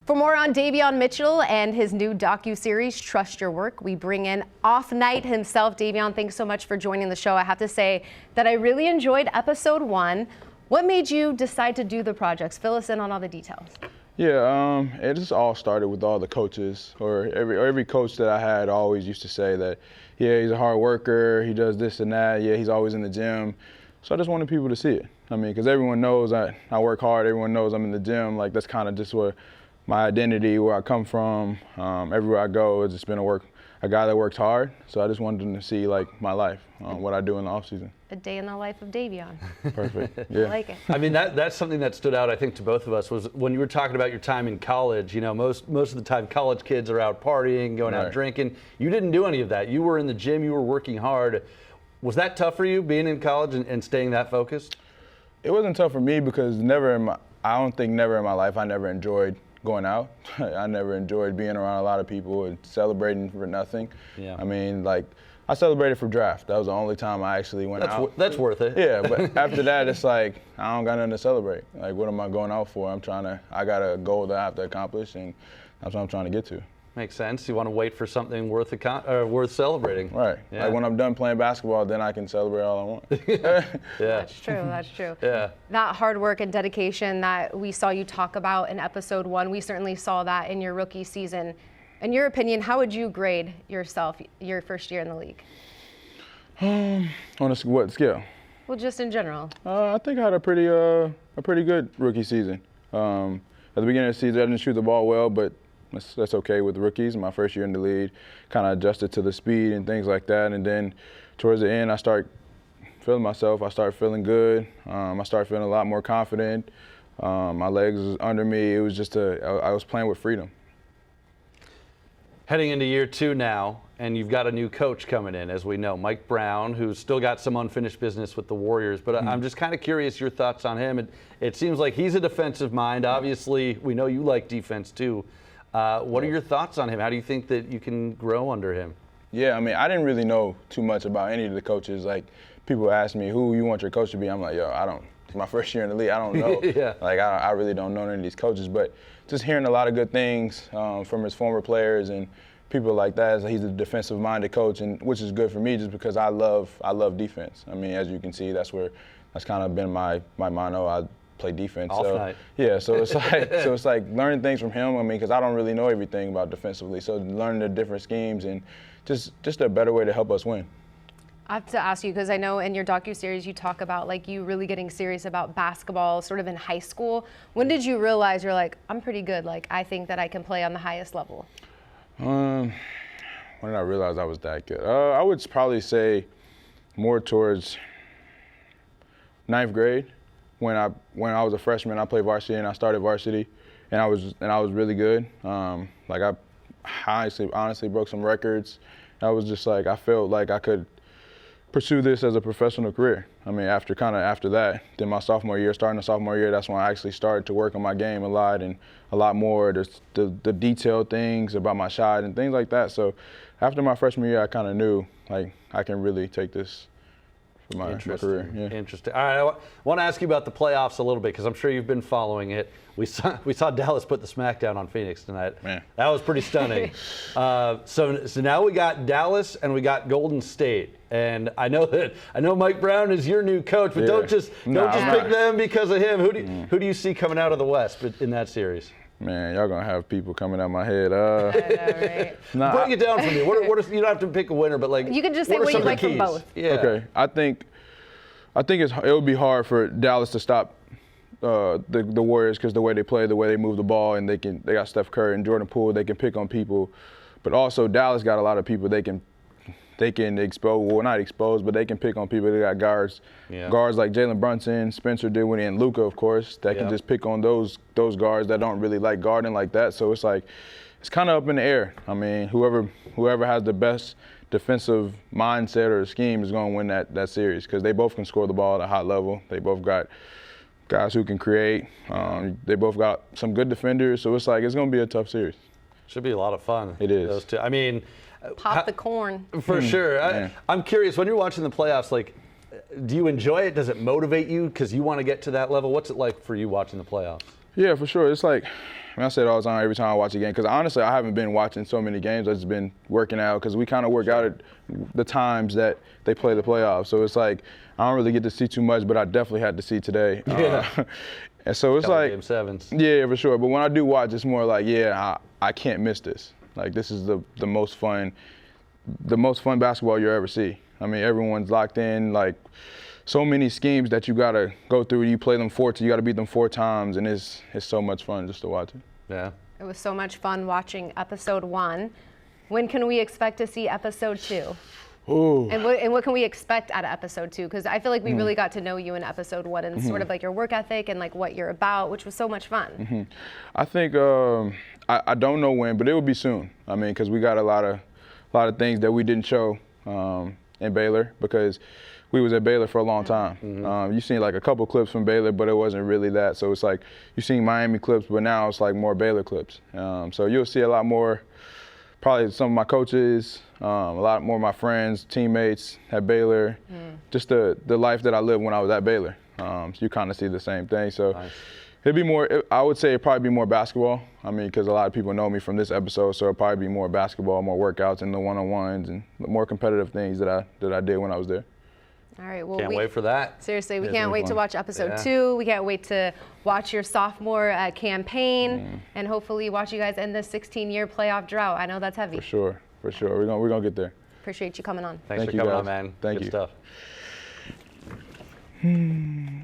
For more on Davion Mitchell and his new docu-series, Trust Your Work, we bring in Off Night himself. Davion, thanks so much for joining the show. I have to say that I really enjoyed episode 1. What made you decide to do the projects? Fill us in on all the details. Yeah, it just all started with all the coaches, or every coach that I had always used to say that, yeah, he's a hard worker, he does this and that, yeah, he's always in the gym. So I just wanted people to see it. I mean, because everyone knows I work hard, everyone knows I'm in the gym. Like, that's kind of just what my identity, where I come from, everywhere I go, it's just been a guy that works hard. So I just wanted them to see, like, my life, what I do in the off season. A day in the life of Davion. Perfect. Yeah. I like it. I mean, that's something that stood out, I think, to both of us, was when you were talking about your time in college. You know, most of the time college kids are out partying, going out drinking. You didn't do any of that. You were in the gym, you were working hard. Was that tough for you, being in college and staying that focused? It wasn't tough for me because I don't think never in my life I never enjoyed going out. I never enjoyed being around a lot of people and celebrating for nothing. Yeah. I mean, like, I celebrated for draft. That was the only time I actually went out. That's worth it. Yeah, but after that, it's like, I don't got nothing to celebrate. Like, what am I going out for? I got a goal that I have to accomplish, and that's what I'm trying to get to. Makes sense. You want to wait for something worth celebrating. Right. Yeah. Like, when I'm done playing basketball, then I can celebrate all I want. Yeah. That's true. That's true. Yeah. That hard work and dedication that we saw you talk about in episode 1, we certainly saw that in your rookie season. In your opinion, how would you grade yourself your first year in the league? On what scale? Well, just in general. I think I had a pretty good rookie season. At the beginning of the season, I didn't shoot the ball well, but that's okay with rookies. My first year in the league, kind of adjusted to the speed and things like that. And then towards the end, I start feeling myself. I start feeling good. I start feeling a lot more confident. My legs was under me. It was just I was playing with freedom. Heading into year 2 now, and you've got a new coach coming in, as we know, Mike Brown, who's still got some unfinished business with the Warriors. But I'm just kind of curious your thoughts on him. It seems like he's a defensive mind. Obviously, we know you like defense too. What are your thoughts on him? How do you think that you can grow under him? Yeah, I mean, I didn't really know too much about any of the coaches. Like, people ask me, who you want your coach to be? I'm like, yo, I don't. It's my first year in the league. I don't know. Yeah. Like, I really don't know any of these coaches. But just hearing a lot of good things from his former players and people like that. He's a defensive-minded coach, and which is good for me just because I love defense. I mean, as you can see, that's kind of been my motto. I play defense. Night. Yeah, so it's like learning things from him. I mean, because I don't really know everything about defensively. So learning the different schemes and just a better way to help us win. I have to ask you, because I know in your docu-series you talk about like you really getting serious about basketball sort of in high school. When did you realize you're like, I'm pretty good, like I think that I can play on the highest level? When did I realize I was that good? I would probably say more towards 9th grade. When I was a freshman, I played varsity and I started varsity, and I was really good. Like, I honestly broke some records. I was just like, I felt like I could pursue this as a professional career. I mean, after that, then my sophomore year, starting the sophomore year, that's when I actually started to work on my game a lot and a lot more, the detailed things about my shot and things like that. So after my freshman year, I kind of knew, like, I can really take this for my career. Yeah. Interesting. All right, I want to ask you about the playoffs a little bit because I'm sure you've been following it. We saw Dallas put the smackdown on Phoenix tonight. Man. That was pretty stunning. So now we got Dallas and we got Golden State. And I know Mike Brown is your new coach, but don't just pick them because of him. Who do you see coming out of the West in that series? Man, y'all gonna have people coming out my head. I know, right? Break it down for me. You don't have to pick a winner, but like you can just say what you like from both. Yeah. Okay, I think it would be hard for Dallas to stop the Warriors because the way they play, the way they move the ball, and they got Steph Curry and Jordan Poole. They can pick on people, but also Dallas got a lot of people they can expose. Well, not expose, but they can pick on people. They got guards like Jalen Brunson, Spencer Dinwiddie, and Luka, of course, that can just pick on those guards that don't really like guarding like that. So it's like it's kind of up in the air. I mean, whoever has the best defensive mindset or scheme is going to win that series because they both can score the ball at a high level. They both got guys who can create. They both got some good defenders. So it's like it's going to be a tough series. Should be a lot of fun. It is. Those two. I mean, Pop the corn. For sure. I'm curious, when you're watching the playoffs, like, do you enjoy it? Does it motivate you because you want to get to that level? What's it like for you watching the playoffs? Yeah, for sure. It's like, mean, I say it all the time every time I watch a game, because honestly, I haven't been watching so many games. I've just been working out, because we kind of work out at the times that they play the playoffs. So it's like, I don't really get to see too much, but I definitely had to see today. Yeah. And so it's Couple like, game sevens. yeah, for sure. But when I do watch, it's more like, yeah, I can't miss this. Like, this is the most fun basketball you'll ever see. I mean, everyone's locked in, like, so many schemes that you gotta go through. You play them you gotta beat them 4 times, and it's so much fun just to watch it. Yeah. It was so much fun watching episode 1. When can we expect to see episode 2? Ooh. And what can we expect out of episode 2? Because I feel like we really got to know you in episode 1 and sort of like your work ethic and like what you're about, which was so much fun. I think I don't know when, but it will be soon. I mean, because we got a lot of things that we didn't show in Baylor, because we was at Baylor for a long time. You've seen like a couple clips from Baylor, but it wasn't really that. So it's like you've seen Miami clips, but now it's like more Baylor clips. So you'll see a lot more, probably some of my coaches, a lot more of my friends, teammates at Baylor, just the life that I lived when I was at Baylor. So you kind of see the same thing. So Nice. it'd be more, I would say it'd probably be more basketball. I mean, because a lot of people know me from this episode, so it'd probably be more basketball, more workouts and the one-on-ones and more competitive things that I did when I was there. All right. Well, Can't wait for that. Seriously, we Yeah, can't it's wait gonna to be watch episode Yeah. 2. We can't wait to watch your sophomore campaign and hopefully watch you guys end this 16-year playoff drought. I know that's heavy. For sure. We're gonna get there. Appreciate you coming on. Thanks Thank for you, coming on, guys. man. Thank Good you. stuff.